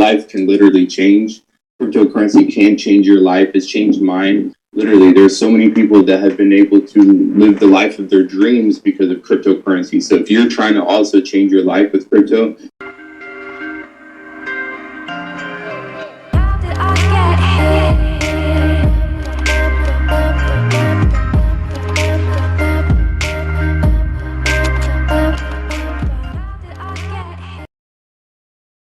life can literally change. Cryptocurrency can change your life. It's changed mine. Literally, there's so many people that have been able to live the life of their dreams because of cryptocurrency. So if you're trying to also change your life with crypto,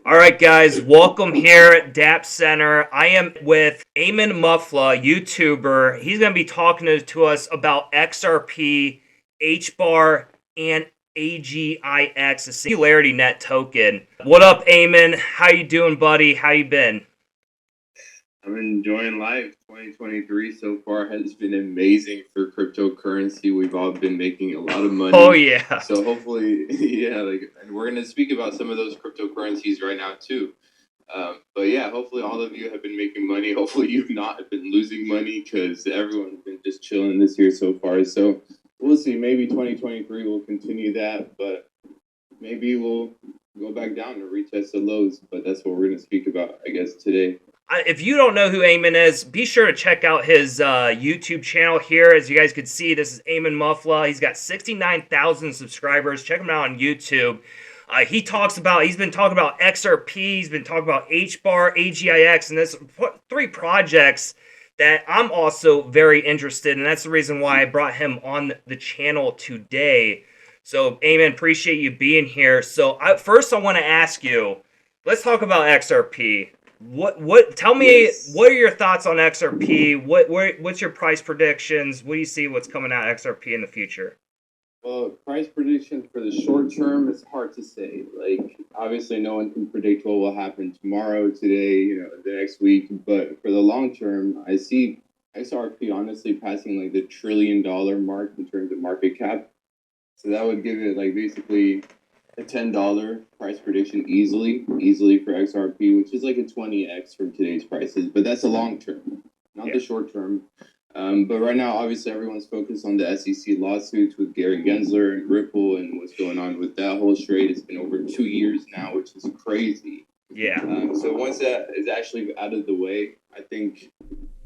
All right, guys, welcome here at DAPPS Center. I am with Ayman Mufleh, YouTuber. He's going to be talking to us about XRP, Hbar, and Agix, the Singularity Net token. What up, Ayman? How you doing, buddy? How you been? I'm enjoying life. 2023 so far has been amazing for cryptocurrency. We've all been making a lot of money. Oh, yeah. So hopefully, and we're going to speak about some of those cryptocurrencies right now too. But yeah, hopefully all of you have been making money. Hopefully you've not been losing money because everyone's been just chilling this year so far. So we'll see. Maybe 2023 will continue that, but maybe we'll go back down and retest the lows. But that's what we're going to speak about, I guess, today. If you don't know who Ayman is, be sure to check out his YouTube channel here. As you guys can see, this is Ayman Mufleh. He's got 69,000 subscribers. Check him out on YouTube. He's been talking about XRP, he's been talking about Hbar, AGIX, and there's three projects that I'm also very interested in. And that's the reason why I brought him on the channel today. So, Ayman, appreciate you being here. So, first I want to ask you, let's talk about XRP. Tell me, what are your thoughts on XRP? What's your price predictions? What do you see what's coming out of XRP in the future? Well, price prediction for the short term is hard to say. Like, obviously no one can predict what will happen tomorrow, today, the next week. But for the long term, I see XRP honestly passing like the $1 trillion mark in terms of market cap. So that would give it like basically a $10 price prediction easily for XRP, which is like a 20x from today's prices. But that's a long term, not the short term. But right now, obviously, everyone's focused on the SEC lawsuits with Gary Gensler and Ripple and what's going on with that whole charade. It's been over 2 years now, which is crazy. Yeah. So once that is actually out of the way, I think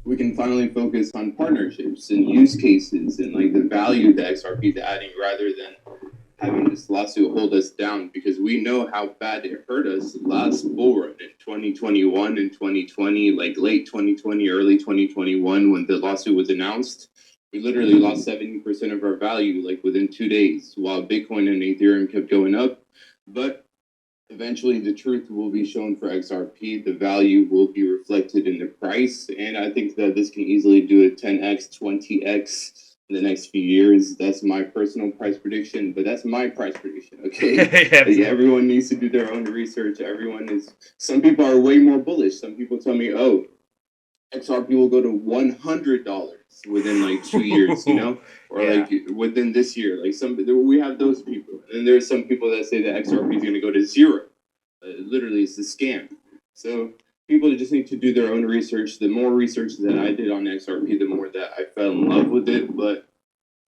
we can finally focus on partnerships and use cases and like the value that XRP is adding rather than having this lawsuit hold us down, because we know how bad it hurt us last bull run in 2021 and 2020, like late 2020, early 2021, when the lawsuit was announced. We literally lost 70% of our value like within 2 days, while Bitcoin and Ethereum kept going up. But eventually the truth will be shown for XRP. The value will be reflected in the price. And I think that this can easily do a 10x, 20x in the next few years. That's my personal price prediction, but that's my price prediction, okay? Like, everyone needs to do their own research. Some people are way more bullish. Some people tell me, oh, XRP will go to $100 within like 2 years, or like within this year. Like we have those people. And there's some people that say that XRP is going to go to zero. Literally, it's a scam. So people just need to do their own research. The more research that I did on XRP, the more that I fell in love with it. But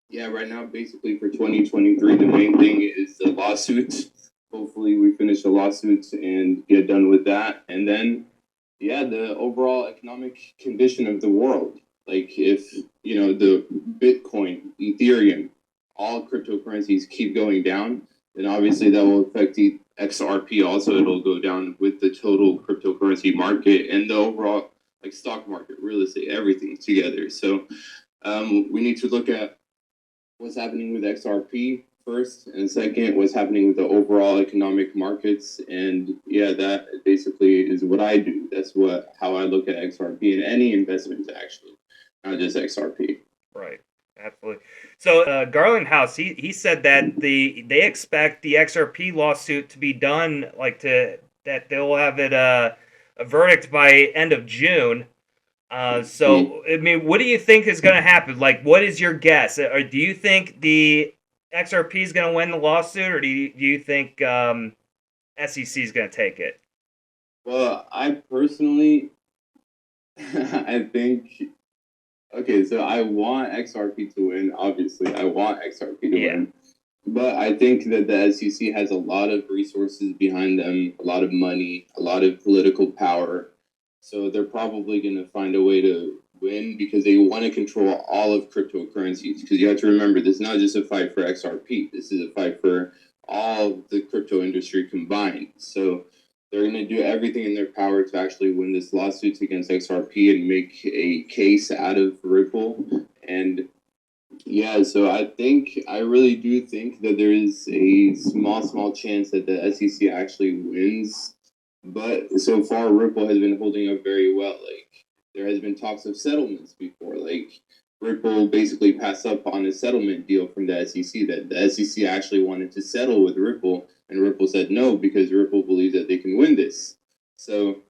yeah, right now, basically for 2023, the main thing is the lawsuits. Hopefully we finish the lawsuits and get done with that. And then, the overall economic condition of the world. Like if, the Bitcoin, Ethereum, all cryptocurrencies keep going down, then obviously that will affect the XRP also. It'll go down with the total cryptocurrency market and the overall like stock market, real estate, everything together. So we need to look at what's happening with XRP first, and second, what's happening with the overall economic markets. And that basically is what I do. That's how I look at XRP and any investment, actually, not just XRP. Right. Absolutely. So Garland House, he said that they expect the XRP lawsuit to be done, that they'll have it a verdict by end of June. I mean, what do you think is going to happen? Like, what is your guess? Or do you think the XRP is going to win the lawsuit, or do you think SEC is going to take it? Well, I personally, I think. Okay, so I want XRP to win. Obviously, I want XRP to win. But I think that the SEC has a lot of resources behind them, a lot of money, a lot of political power. So they're probably going to find a way to win because they want to control all of cryptocurrencies. Because you have to remember, this is not just a fight for XRP. This is a fight for all the crypto industry combined. So they're going to do everything in their power to actually win this lawsuit against XRP and make a case out of Ripple. And yeah, so I really do think that there is a small chance that the SEC actually wins. But so far, Ripple has been holding up very well. Like, there has been talks of settlements before. Like, Ripple basically passed up on a settlement deal from the SEC that the SEC actually wanted to settle with Ripple, and Ripple said no because Ripple believes that they can win this. So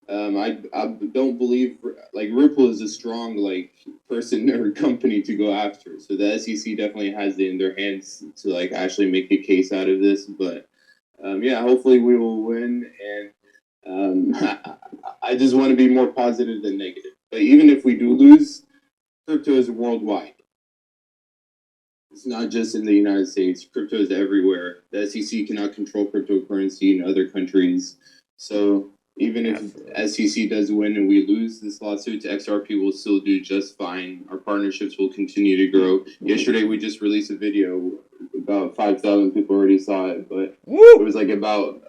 I don't believe like Ripple is a strong like person or company to go after. So the SEC definitely has it in their hands to like actually make a case out of this. But yeah, hopefully we will win. And I just want to be more positive than negative. But even if we do lose, crypto is worldwide. It's not just in the United States. Crypto is everywhere. The SEC cannot control cryptocurrency in other countries. So even if SEC does win and we lose this lawsuit, XRP will still do just fine. Our partnerships will continue to grow. Yesterday, we just released a video. About 5,000 people already saw it, but it was like about,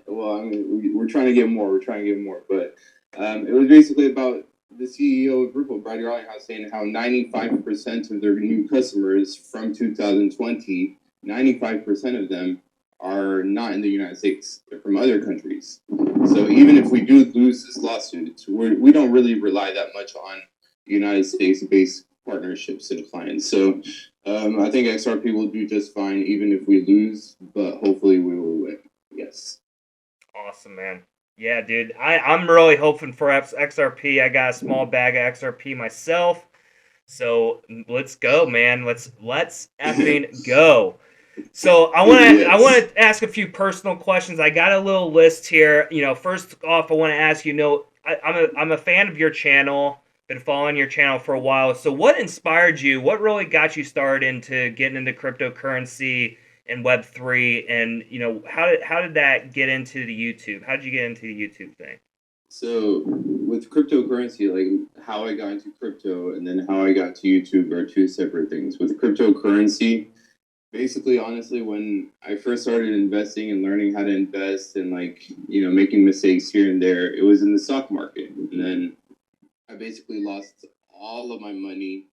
well, I mean, we're trying to get more. But it was basically about the CEO of Ripple, Brad Garlinghouse, saying how 95% of their new customers from 2020, 95% of them are not in the United States. They're from other countries. So even if we do lose this lawsuit, we don't really rely that much on United States-based partnerships and clients. So I think XRP will do just fine even if we lose, but hopefully we will win. Yes. Awesome, man. Yeah, dude. I'm really hoping for XRP. I got a small bag of XRP myself. So let's go, man. Let's effing go. So I want to ask a few personal questions. I got a little list here. You know, first off, I want to ask you. I'm a fan of your channel. Been following your channel for a while. So what inspired you? What really got you started into getting into cryptocurrency and Web3? And you know, how did that get into the YouTube? How did you get into the YouTube thing? So with cryptocurrency, like how I got into crypto and then how I got to YouTube are two separate things. With cryptocurrency, basically, honestly, when I first started investing and learning how to invest and like, you know, making mistakes here and there, it was in the stock market. And then I basically lost all of my money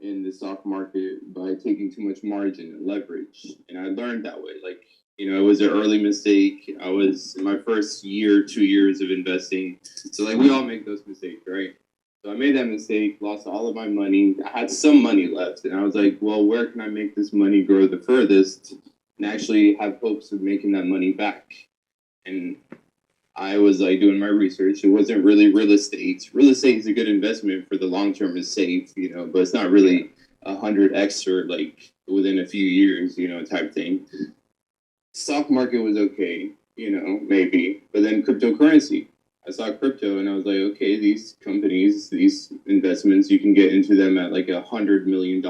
in the stock market by taking too much margin and leverage. And I learned that way. Like, you know, it was an early mistake. I was in my first year, 2 years of investing. So like we all make those mistakes, right? So I made that mistake, lost all of my money. I had some money left, and I was like, well, where can I make this money grow the furthest and actually have hopes of making that money back? And I was like doing my research. It wasn't really real estate. Real estate is a good investment for the long term, is safe, you know, but it's not really 100x or like within a few years, you know, type thing. Stock market was okay, you know, maybe, but then cryptocurrency. I saw crypto and I was like, okay, these companies, these investments, you can get into them at like $100 million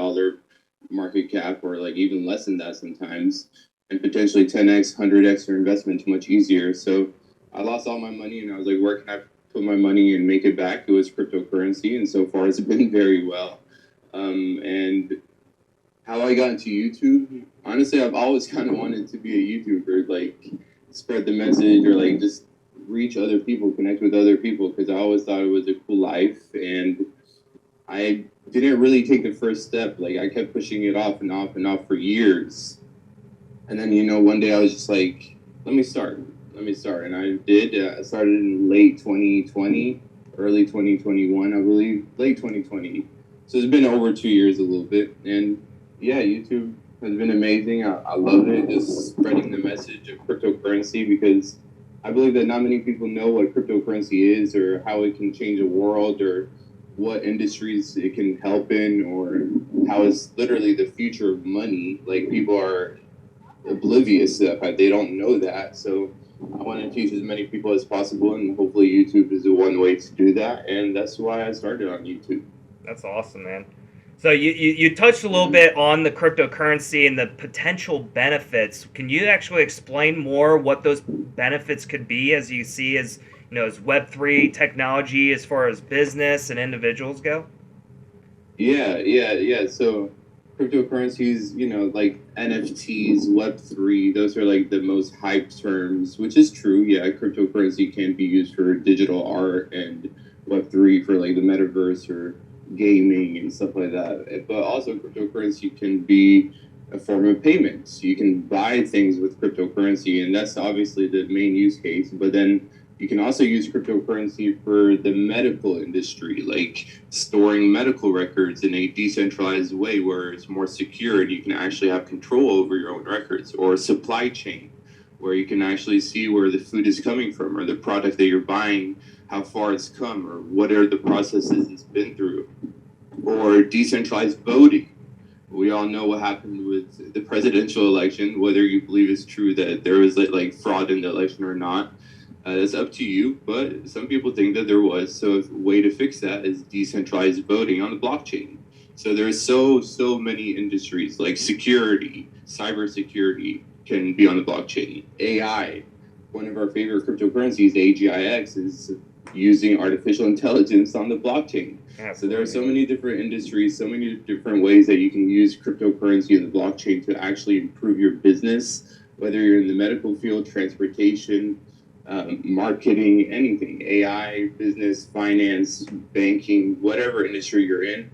market cap or like even less than that sometimes, and potentially 10x, 100x your investment much easier. So I lost all my money and I was like, where can I put my money and make it back? It was cryptocurrency, and so far it's been very well. And how I got into YouTube, honestly, I've always kind of wanted to be a YouTuber, like spread the message or like just reach other people, connect with other people, because I always thought it was a cool life, and I didn't really take the first step. Like I kept pushing it off and off and off for years, and then, you know, one day I was just like, let me start, and I did. I started in late 2020, early 2021, I believe, late 2020. So it's been over 2 years, a little bit, and yeah, YouTube has been amazing. I love it, just spreading the message of cryptocurrency, because I believe that not many people know what cryptocurrency is or how it can change a world or what industries it can help in or how it's literally the future of money. Like people are oblivious to that. They don't know that. So I want to teach as many people as possible, and hopefully YouTube is the one way to do that. And that's why I started on YouTube. That's awesome, man. So you touched a little bit on the cryptocurrency and the potential benefits. Can you actually explain more what those benefits could be as you see as as Web3 technology as far as business and individuals go? Yeah. So cryptocurrencies, like NFTs, Web3, those are like the most hyped terms, which is true. Yeah, cryptocurrency can be used for digital art, and Web3 for like the metaverse or gaming and stuff like that. But also cryptocurrency can be a form of payments. You can buy things with cryptocurrency, and that's obviously the main use case. But then you can also use cryptocurrency for the medical industry, like storing medical records in a decentralized way where it's more secure and you can actually have control over your own records, or supply chain, where you can actually see where the food is coming from or the product that you're buying, how far it's come, or what are the processes it's been through, or decentralized voting. We all know what happened with the presidential election, whether you believe it's true that there was like fraud in the election or not. That's up to you, but some people think that there was. So a way to fix that is decentralized voting on the blockchain. So there's so many industries like security, cybersecurity can be on the blockchain. AI, one of our favorite cryptocurrencies, AGIX, is using artificial intelligence on the blockchain. Absolutely. So there are so many different industries, so many different ways that you can use cryptocurrency and the blockchain to actually improve your business, whether you're in the medical field, transportation, marketing, anything, AI, business, finance, banking, whatever industry you're in,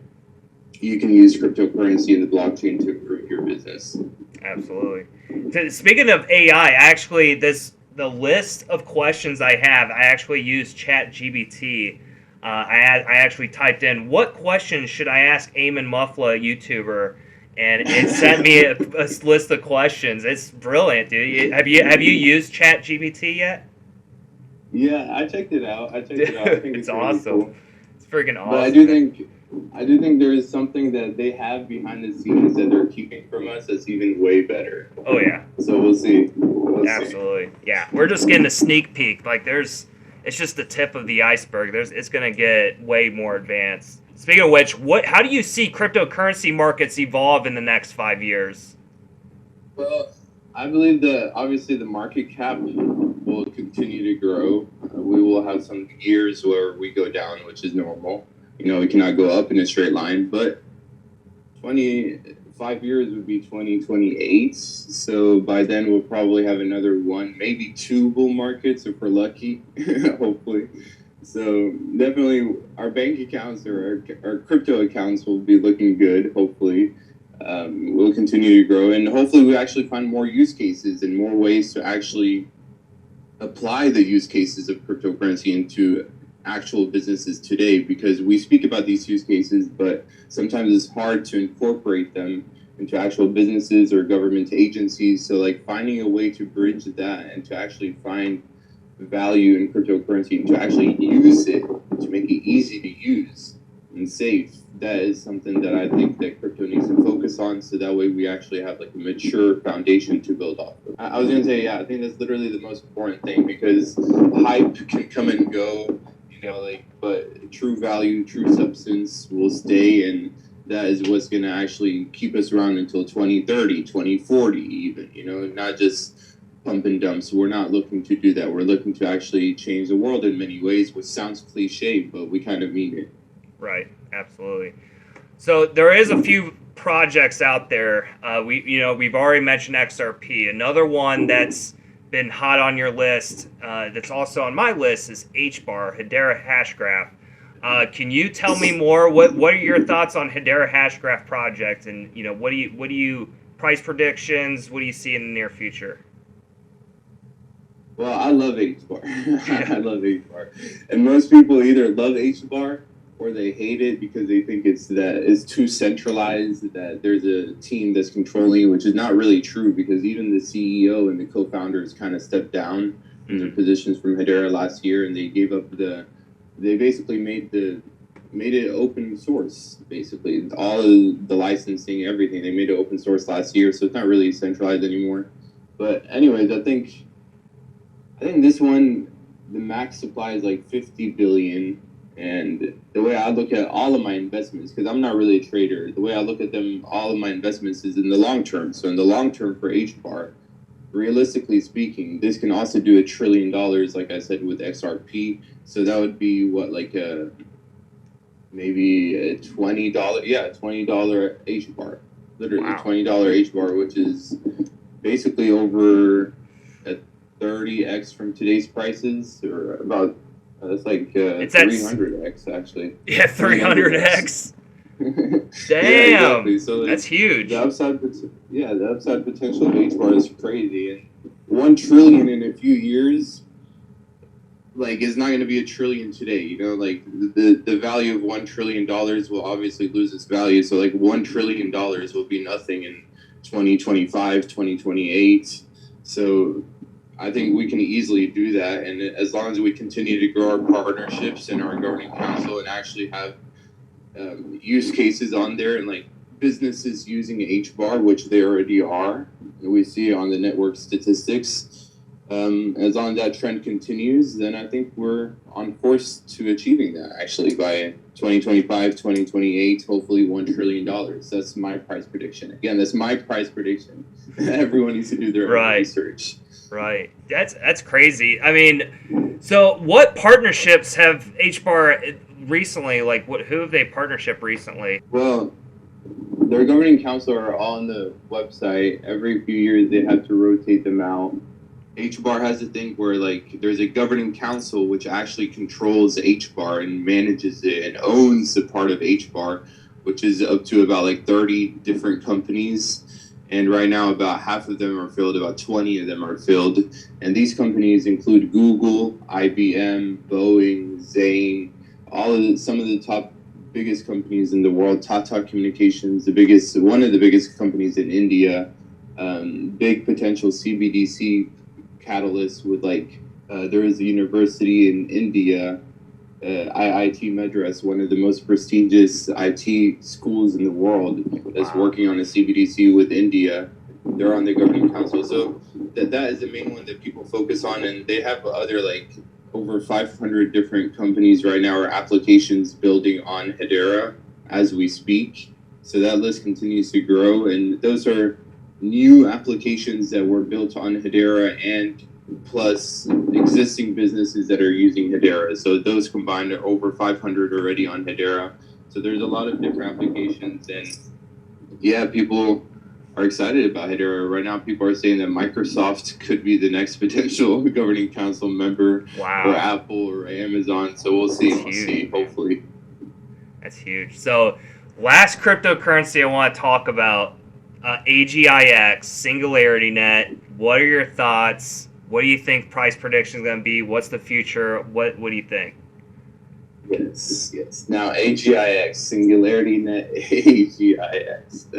you can use cryptocurrency and the blockchain to improve your business. Absolutely. Speaking of AI, actually, the list of questions I have, I actually used ChatGPT. I actually typed in, what questions should I ask Ayman Mufleh, YouTuber? And it sent me a list of questions. It's brilliant, dude. Have you used ChatGPT yet? Yeah, I checked it out. I think it's awesome. Cool. It's freaking awesome. But I do think there is something that they have behind the scenes that they're keeping from us that's even way better. Oh yeah. So we'll see. Absolutely. Yeah, we're just getting a sneak peek. Like it's just the tip of the iceberg. It's gonna get way more advanced. Speaking of which, how do you see cryptocurrency markets evolve in the next 5 years? Well, I believe that obviously the market cap will continue to grow. We will have some years where we go down, which is normal. We cannot go up in a straight line, but 25 years would be 2028. So by then we'll probably have another one, maybe two bull markets if we're lucky, hopefully. So definitely our bank accounts or our crypto accounts will be looking good, hopefully. We'll continue to grow, and hopefully we actually find more use cases and more ways to actually apply the use cases of cryptocurrency into actual businesses today, because we speak about these use cases, but sometimes it's hard to incorporate them into actual businesses or government agencies. So like finding a way to bridge that and to actually find value in cryptocurrency and to actually use it, to make it easy to use and safe, that is something that I think that crypto needs to focus on, so that way we actually have like a mature foundation to build off of. I was going to say, yeah, I think that's literally the most important thing, because hype can come and go, but true value, true substance will stay, and that is what's going to actually keep us around until 2030, 2040 even, not just pump and dump. So we're not looking to do that. We're looking to actually change the world in many ways, which sounds cliche, but we kind of mean it. Right, absolutely. So there is a few projects out there. We've already mentioned XRP. Another one that's been hot on your list, that's also on my list, is Hbar, Hedera Hashgraph. Can you tell me more? What are your thoughts on Hedera Hashgraph project, and what do you price predictions? What do you see in the near future? Well, I love Hbar. I love Hbar, and most people either love Hbar or they hate it because they think it's too centralized, that there's a team that's controlling, which is not really true, because even the CEO and the co-founders kind of stepped down from their positions from Hedera last year, and they gave up they basically made it open source, basically. All of the licensing, everything, they made it open source last year, so it's not really centralized anymore. But anyways, I think this one, the max supply is like 50 billion, And the way I look at all of my investments, because I'm not really a trader, the way I look at them, all of my investments is in the long term. So in the long term for Hbar, realistically speaking, this can also do $1 trillion, like I said, with XRP. So that would be what, like maybe a $20, $20 Hbar, literally Wow. $20 Hbar, which is basically over a 30x from today's prices, or about it's like It's at 300x actually. Yeah, 300x. Damn, yeah, exactly. So like, that's huge. The upside potential of Hbar is crazy, and 1 trillion in a few years, like, is not going to be $1 trillion today. You know, like the value of $1 trillion will obviously lose its value. So like $1 trillion will be nothing in 2025, 2028. So I think we can easily do that, and as long as we continue to grow our partnerships and our governing council and actually have use cases on there, and like businesses using Hbar, which they already are, and we see on the network statistics. As long as that trend continues, then I think we're on course to achieving that actually by 2025, 2028, hopefully $1 trillion. That's my price prediction. Again, that's my price prediction. Everyone needs to do their own research. Right. That's crazy. I mean, so what partnerships have Hbar recently, like who have they partnership recently? Well, their governing council are all on the website. Every few years they have to rotate them out. Hbar has a thing where like there's a governing council which actually controls Hbar and manages it and owns a part of Hbar, which is up to about like 30 different companies. And right now, about half of them are filled, about 20 of them are filled. And these companies include Google, IBM, Boeing, Zane, some of the top biggest companies in the world. Tata Communications, one of the biggest companies in India. Big potential CBDC catalyst with there is a university in India, IIT Madras, one of the most prestigious IT schools in the world, that's working on a CBDC with India. They're on the governing council. So that is the main one that people focus on. And they have other over 500 different companies right now or applications building on Hedera as we speak. So that list continues to grow. And those are new applications that were built on Hedera and plus existing businesses that are using Hedera. So those combined are over 500 already on Hedera. So there's a lot of different applications, and yeah, people are excited about Hedera. Right now, people are saying that Microsoft could be the next potential governing council member, or Apple or Amazon. So we'll see. Hopefully. That's huge. So last cryptocurrency I want to talk about, AGIX, Singularity Net. What are your thoughts? What do you think price prediction is going to be? What's the future? What do you think? Yes. Now, AGIX, Singularity Net, AGIX.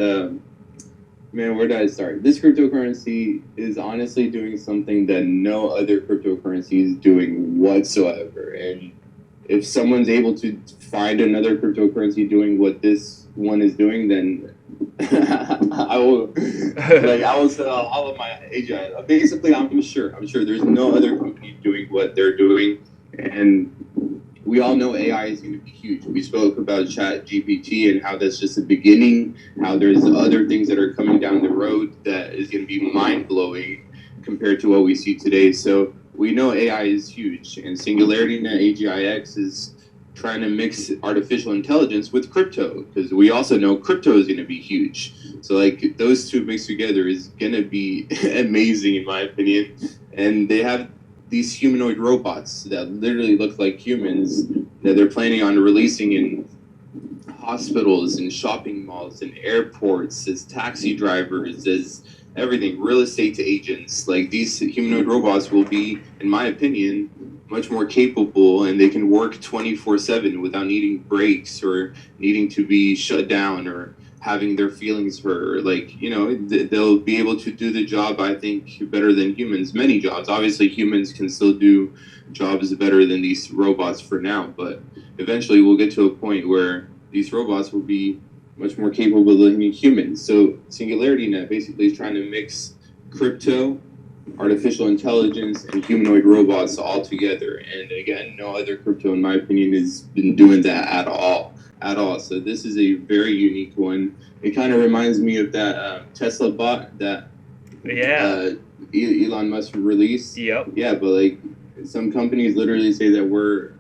Man, where did I start? This cryptocurrency is honestly doing something that no other cryptocurrency is doing whatsoever. And if someone's able to find another cryptocurrency doing what this one is doing, then I will sell all of my AGI. Basically, I'm sure there's no other company doing what they're doing, and we all know AI is going to be huge. We spoke about ChatGPT and how that's just the beginning. How there's other things that are coming down the road that is going to be mind blowing compared to what we see today. So we know AI is huge, and Singularity Net AGIX is trying to mix artificial intelligence with crypto, because we also know crypto is going to be huge. So those two mixed together is going to be amazing in my opinion. And they have these humanoid robots that literally look like humans that they're planning on releasing in hospitals and shopping malls and airports, as taxi drivers, as everything, real estate agents. These humanoid robots will be, in my opinion, much more capable, and they can work 24/7 without needing breaks or needing to be shut down or having their feelings hurt. They'll be able to do the job, I think, better than humans. Many jobs. Obviously, humans can still do jobs better than these robots for now, but eventually we'll get to a point where these robots will be much more capable than humans. So Singularity Net basically is trying to mix crypto artificial intelligence and humanoid robots all together. And again, no other crypto, in my opinion, has been doing that at all. So this is a very unique one. It kind of reminds me of that Tesla bot that Elon Musk released. Yep. Yeah, but like some companies literally say that we're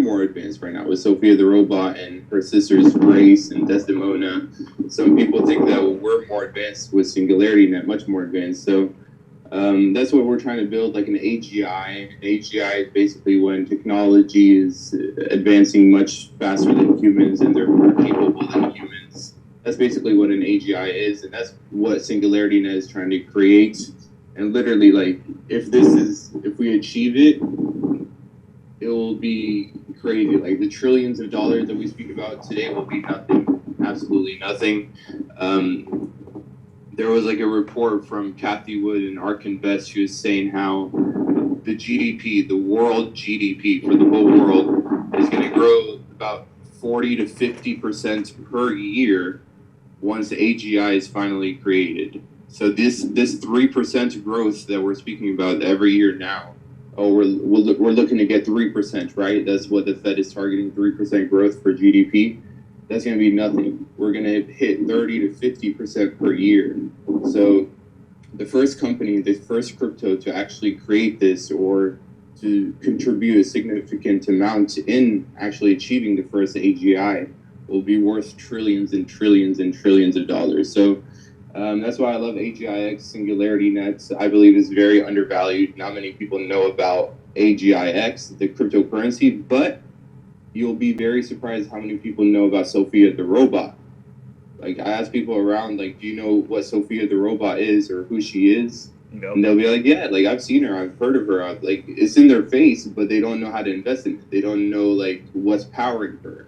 more advanced right now with Sophia the robot and her sisters Grace and Desdemona. Some people think that we're more advanced with Singularity Net, much more advanced. So that's what we're trying to build, like an AGI. An AGI is basically when technology is advancing much faster than humans and they're more capable than humans. That's basically what an AGI is, and that's what Singularity Net is trying to create. And literally, like, if we achieve it, it will be crazy. Like the trillions of dollars that we speak about today will be nothing, absolutely nothing. There was like a report from Kathy Wood and Ark Invest. She was saying how the GDP, the world GDP for the whole world, is going to grow about 40 to 50% per year once the AGI is finally created. So this 3% growth that we're speaking about every year now, we're looking to get 3%, right? That's what the Fed is targeting, 3% growth for GDP. That's going to be nothing. We're going to hit 30 to 50% per year. So the first company, the first crypto to actually create this or to contribute a significant amount in actually achieving the first AGI will be worth trillions and trillions and trillions of dollars. So that's why I love AGIX. Singularity Net, I believe, is very undervalued. Not many people know about AGIX, the cryptocurrency, but you'll be very surprised how many people know about Sophia the robot. Like, I ask people around, like, do you know what Sophia the robot is or who she is? Nope. And they'll be like, yeah, like, I've seen her, I've heard of her. Like, it's in their face, but they don't know how to invest in it. They don't know, like, what's powering her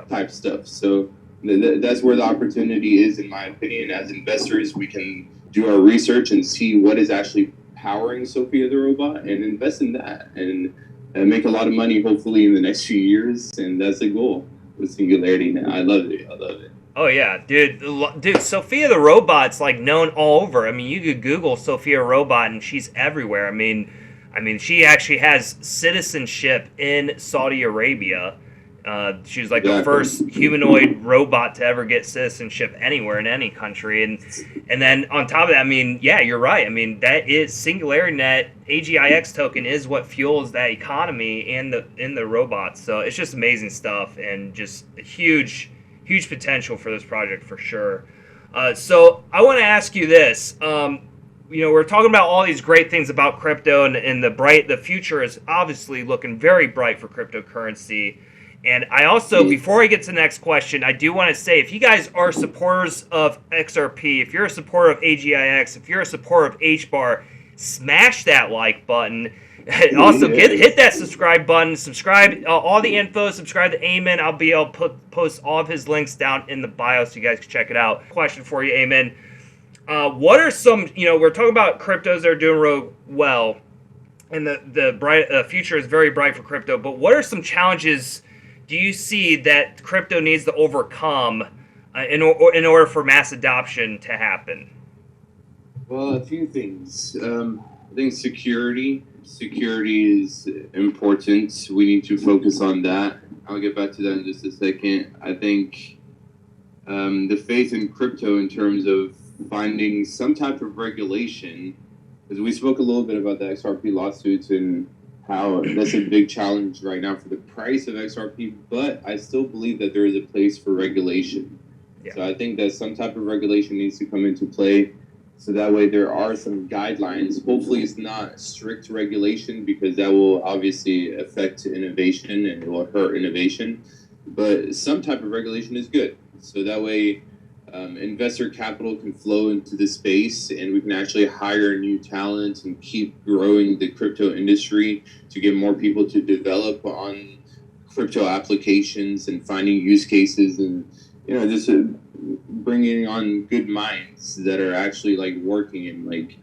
type stuff. So that's where the opportunity is, in my opinion. As investors, we can do our research and see what is actually powering Sophia the robot and invest in that and make a lot of money, hopefully, in the next few years. And that's the goal with Singularity now. I love it. Oh yeah, dude, Sophia the robot's like known all over. I mean, you could Google Sophia robot and she's everywhere. I mean, she actually has citizenship in Saudi Arabia. She was like the first humanoid robot to ever get citizenship anywhere in any country, and then on top of that, I mean, yeah, you're right. I mean, that is Singularity Net AGIX token is what fuels that economy and the robots. So it's just amazing stuff and just a huge potential for this project for sure. So I want to ask you this. We're talking about all these great things about crypto, and the future is obviously looking very bright for cryptocurrency. And I also, before I get to the next question, I do want to say, if you guys are supporters of XRP, if you're a supporter of AGIX, if you're a supporter of Hbar, smash that like button. Also, hit that subscribe button. Subscribe, all the info. Subscribe to Ayman. I'll be able to post all of his links down in the bio so you guys can check it out. Question for you, Ayman. What are some, we're talking about cryptos that are doing real well, and the future is very bright for crypto, but what are some challenges do you see that crypto needs to overcome in order for mass adoption to happen? Well, a few things. I think security is important. We need to focus on that. I'll get back to that in just a second. I think the faith in crypto in terms of finding some type of regulation, because we spoke a little bit about the XRP lawsuits and how that's a big challenge right now for the price of XRP, but I still believe that there is a place for regulation. Yeah. So I think that some type of regulation needs to come into play, so that way there are some guidelines. Hopefully it's not strict regulation, because that will obviously affect innovation and it will hurt innovation, but some type of regulation is good. So that way investor capital can flow into the space and we can actually hire new talent and keep growing the crypto industry to get more people to develop on crypto applications and finding use cases and, just bringing on good minds that are actually like working and like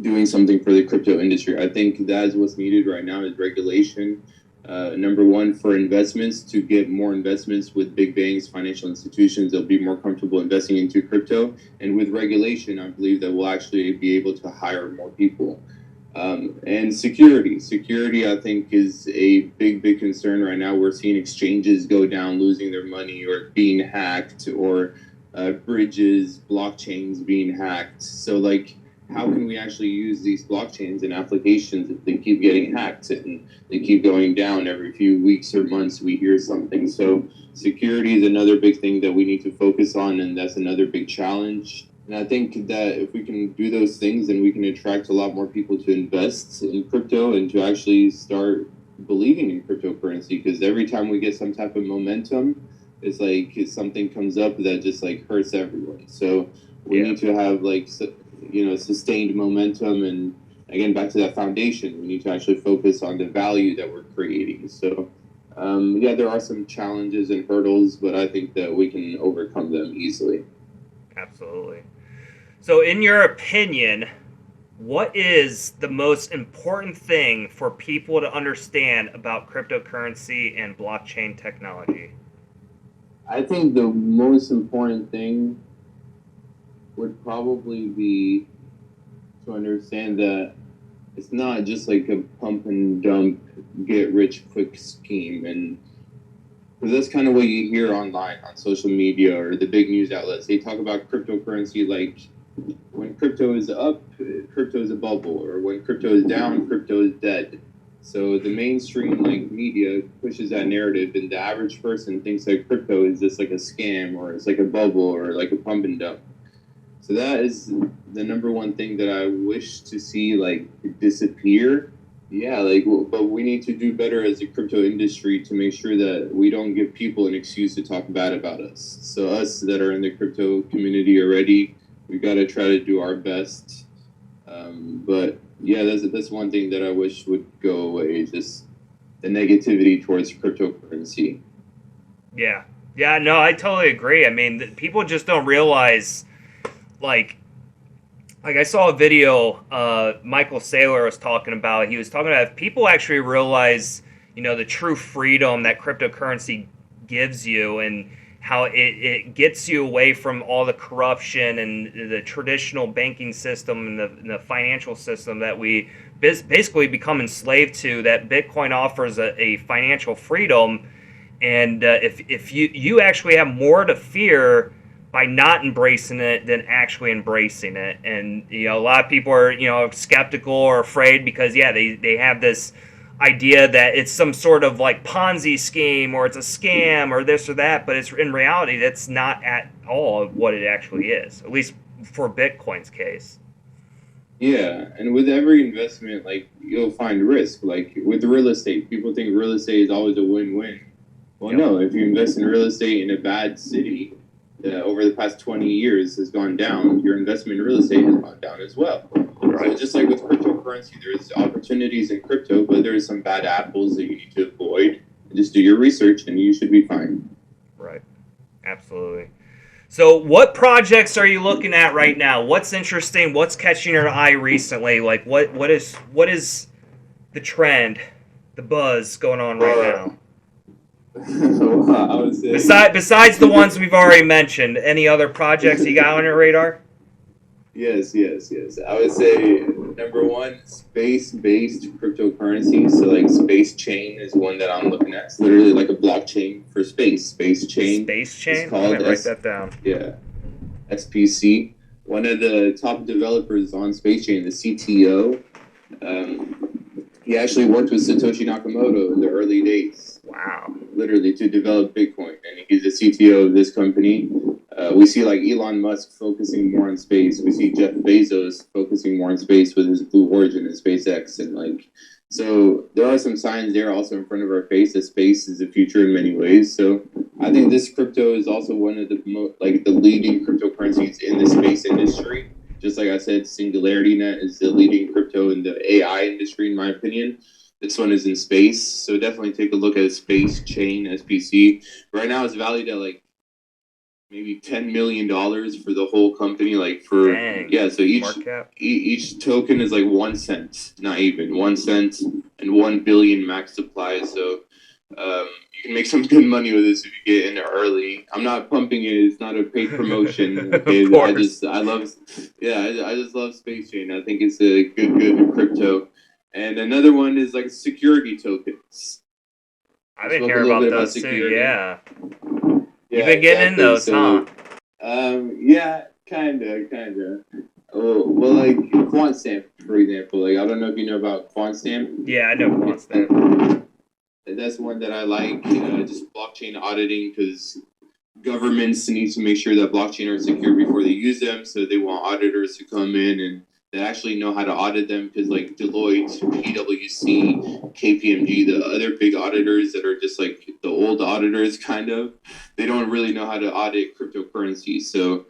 doing something for the crypto industry. I think that is what's needed right now is regulation. Number one, for investments, to get more investments with big banks, financial institutions, they'll be more comfortable investing into crypto. And with regulation, I believe that we'll actually be able to hire more people. And security, I think, is a big concern right now. We're seeing exchanges go down, losing their money or being hacked, or bridges, blockchains being hacked. So, like, how can we actually use these blockchains and applications if they keep getting hacked and they keep going down every few weeks or months? We hear something. So security is another big thing that we need to focus on, and that's another big challenge. And I think that if we can do those things, then we can attract a lot more people to invest in crypto and to actually start believing in cryptocurrency. Because every time we get some type of momentum, it's like something comes up that just like hurts everyone. So we need to have like sustained momentum, and again, back to that foundation, we need to actually focus on the value that we're creating. So there are some challenges and hurdles, but I think that we can overcome them easily. Absolutely. So in your opinion, what is the most important thing for people to understand about cryptocurrency and blockchain technology? I think the most important thing would probably be to understand that it's not just like a pump and dump, get rich quick scheme. And because that's kind of what you hear online on social media or the big news outlets. They talk about cryptocurrency like when crypto is up, crypto is a bubble, or when crypto is down, crypto is dead. So the mainstream like media pushes that narrative, and the average person thinks that crypto is just like a scam, or it's like a bubble, or like a pump and dump. So that is the number one thing that I wish to see like disappear. Yeah, but we need to do better as a crypto industry to make sure that we don't give people an excuse to talk bad about us. So us that are in the crypto community already, we got to try to do our best. But yeah, that's one thing that I wish would go away, just the negativity towards cryptocurrency. Yeah. Yeah, no, I totally agree. I mean, people just don't realize, like I saw a video Michael Saylor was talking about. He was talking about if people actually realize, the true freedom that cryptocurrency gives you, and how it gets you away from all the corruption and the traditional banking system and the financial system that we basically become enslaved to, that Bitcoin offers a financial freedom. And if you actually have more to fear by not embracing it than actually embracing it. And a lot of people are skeptical or afraid because they have this idea that it's some sort of like Ponzi scheme, or it's a scam, or this or that, but it's in reality that's not at all what it actually is, at least for Bitcoin's case. Yeah, and with every investment, like, you'll find risk. Like with real estate, people think real estate is always a win-win. Well, no, if you invest in real estate in a bad city, over the past 20 years has gone down, your investment in real estate has gone down as well. Right. So just like with cryptocurrency, there's opportunities in crypto, but there's some bad apples that you need to avoid. Just do your research and you should be fine. Right. Absolutely. So what projects are you looking at right now? What's interesting? What's catching your eye recently? Like what is the trend, the buzz going on right now? I would say, besides the ones we've already mentioned, any other projects you got on your radar? Yes. I would say number one, space-based cryptocurrency. So like Space Chain is one that I'm looking at. It's literally like a blockchain for space. Space Chain. Space Chain? It's called write that down. Yeah. SPC. One of the top developers on Space Chain, the CTO, he actually worked with Satoshi Nakamoto in the early days. Wow. Literally to develop Bitcoin. And he's the CTO of this company. We see like Elon Musk focusing more on space. We see Jeff Bezos focusing more on space with his Blue Origin and SpaceX. And so there are some signs there also in front of our face that space is the future in many ways. So I think this crypto is also one of the the leading cryptocurrencies in the space industry. Just like I said, Singularity Net is the leading crypto in the AI industry, in my opinion. This one is in space, so definitely take a look at Space Chain, SPC. Right now, it's valued at maybe $10 million for the whole company. Like for Dang. yeah, so Market. each token is like 1 cent, not even 1 cent, and 1 billion max supply. So you can make some good money with this if you get in early. I'm not pumping it; it's not a paid promotion. Okay, Of course. I love, yeah, I just love Space Chain. I think it's a good crypto. And another one is like security tokens. I've I been spoke a hearing little about bit about those too. security. Yeah. You've Yeah, been getting in exactly. those, huh? So, yeah, kinda. Oh, well, like QuantStamp, for example. Like, I don't know if you know about QuantStamp. Yeah, I know constant. That's one that I like. Just blockchain auditing because governments need to make sure that blockchain are secure before they use them. So they want auditors to come in and that actually know how to audit them because like Deloitte, PwC, KPMG, the other big auditors that are just like the old auditors kind of, they don't really know how to audit cryptocurrencies. So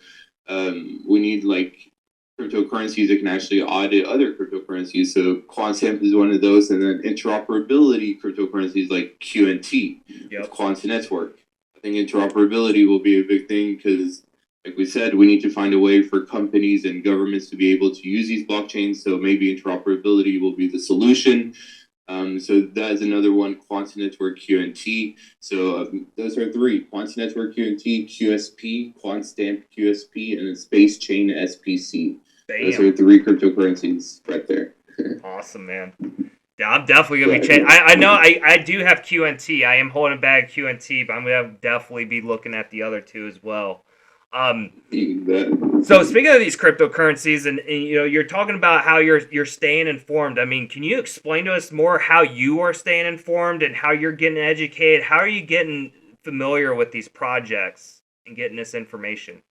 we need like cryptocurrencies that can actually audit other cryptocurrencies. So QuantStamp is one of those, and then interoperability cryptocurrencies like QNT with Quanta Network. I think interoperability will be a big thing because, like we said, we need to find a way for companies and governments to be able to use these blockchains. So maybe interoperability will be the solution. So that is another one, Quanta Network QNT. So those are three: Quanta Network QNT, QSP, QuantStamp QSP, and then Space Chain SPC. Bam. Those are three cryptocurrencies right there. Awesome, man. Yeah, I'm definitely gonna be changing. I know I do have QNT. I am holding back QNT, but I'm gonna definitely be looking at the other two as well. So speaking of these cryptocurrencies, and you're talking about how you're staying informed. I mean, can you explain to us more how you are staying informed and how you're getting educated? How are you getting familiar with these projects and getting this information?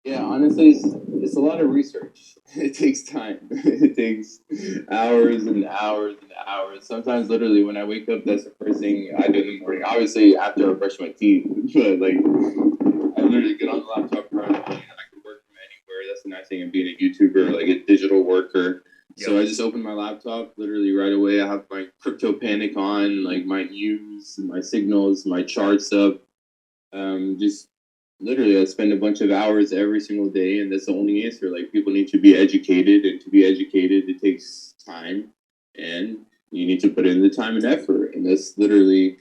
Yeah, honestly, it's a lot of research. It takes time. It takes hours and hours and hours. Sometimes, literally, when I wake up, that's the first thing I do in the morning. Obviously, after I brush my teeth, but like, I literally get on the laptop right away, and I can work from anywhere. That's the nice thing of being a YouTuber, like a digital worker. Yep. So I just open my laptop literally right away. I have my crypto panic on, like my news, my signals, my charts up. Just literally I spend a bunch of hours every single day, and that's the only answer. Like, people need to be educated, and to be educated it takes time, and you need to put in the time and effort, and that's literally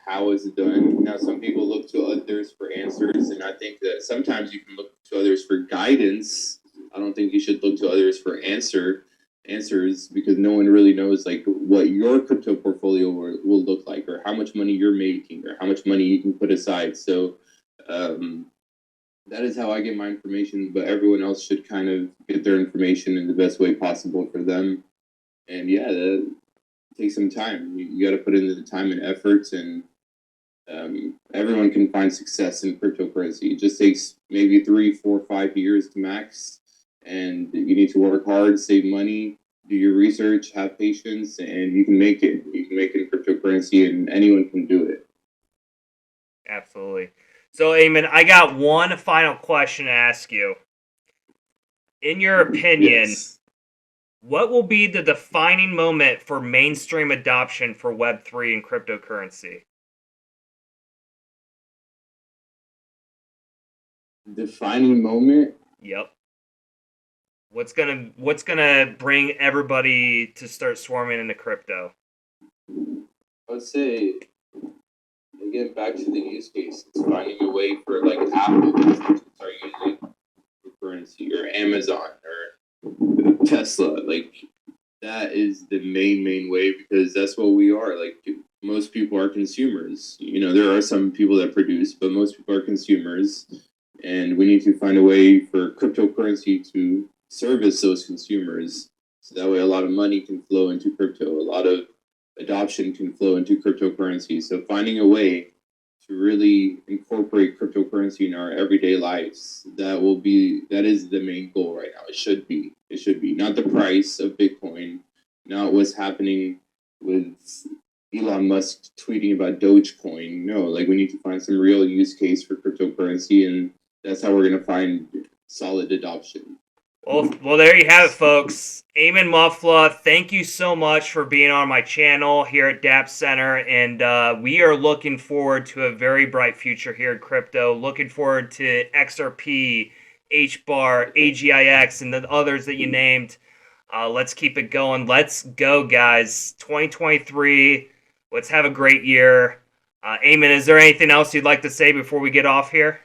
how is it done. Now some people look to others for answers, and I think that sometimes you can look to others for guidance. I don't think you should look to others for answers because no one really knows like what your crypto portfolio will look like, or how much money you're making, or how much money you can put aside. So that is how I get my information, but everyone else should kind of get their information in the best way possible for them. And yeah, that takes some time. You got to put in the time and efforts, and everyone can find success in cryptocurrency. It just takes maybe 3, 4, 5 years to max, and you need to work hard, save money, do your research, have patience, and you can make it. You can make it in cryptocurrency, and anyone can do it. Absolutely. So, Ayman, I got one final question to ask you. In your opinion, yes, what will be the defining moment for mainstream adoption for Web3 and cryptocurrency? Defining moment? Yep. What's gonna bring everybody to start swarming into crypto? Let's say, again, back to the use case. It's finding a way for like Apple to start using cryptocurrency, or Amazon, or Tesla. Like, that is the main way, because that's what we are. Like, most people are consumers. There are some people that produce, but most people are consumers, and we need to find a way for cryptocurrency to service those consumers, so that way a lot of money can flow into crypto, a lot of adoption can flow into cryptocurrency. So finding a way to really incorporate cryptocurrency in our everyday lives, that is the main goal right now. It should be not the price of Bitcoin, not what's happening with Elon Musk tweeting about DOGECOIN. No, like, we need to find some real use case for cryptocurrency, and that's how we're going to find solid adoption. Well, there you have it, folks. Ayman Mufleh, thank you so much for being on my channel here at DAPP Center, and we are looking forward to a very bright future here in crypto. Looking forward to XRP, Hbar, AGIX, and the others that you named. Let's keep it going. Let's go, guys. 2023. Let's have a great year. Ayman, is there anything else you'd like to say before we get off here?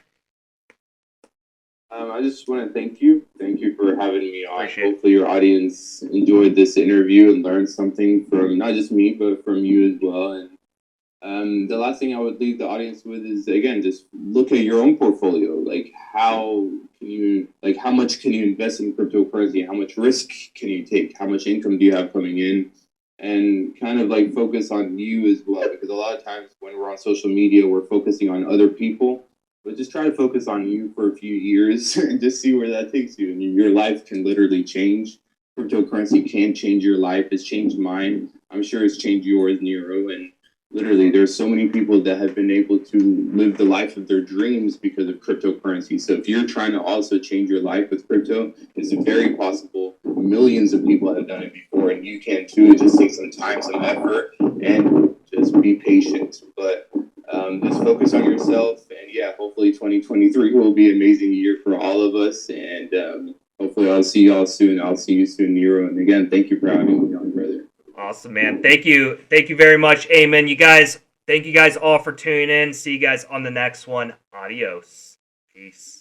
I just want to thank you. Thank you for having me on. Appreciate it. Hopefully your audience enjoyed this interview and learned something from not just me, but from you as well. And the last thing I would leave the audience with is, again, just look at your own portfolio. Like, how much can you invest in cryptocurrency? How much risk can you take? How much income do you have coming in? And kind of like focus on you as well, because a lot of times when we're on social media, we're focusing on other people. But just try to focus on you for a few years and just see where that takes you. And your life can literally change. Cryptocurrency can change your life. It's changed mine. I'm sure it's changed yours, Nero. And literally, there's so many people that have been able to live the life of their dreams because of cryptocurrency. So if you're trying to also change your life with crypto, it's very possible. Millions of people have done it before, and you can too. It just takes some time, some effort, and just be patient. But just focus on yourself, and yeah, hopefully 2023 will be an amazing year for all of us, and hopefully I'll see y'all soon. I'll see you soon, Nero. And again, thank you for having me on, brother. Awesome, man. Thank you very much, Ayman. Thank you guys all for tuning in. See you guys on the next one. Adios. Peace.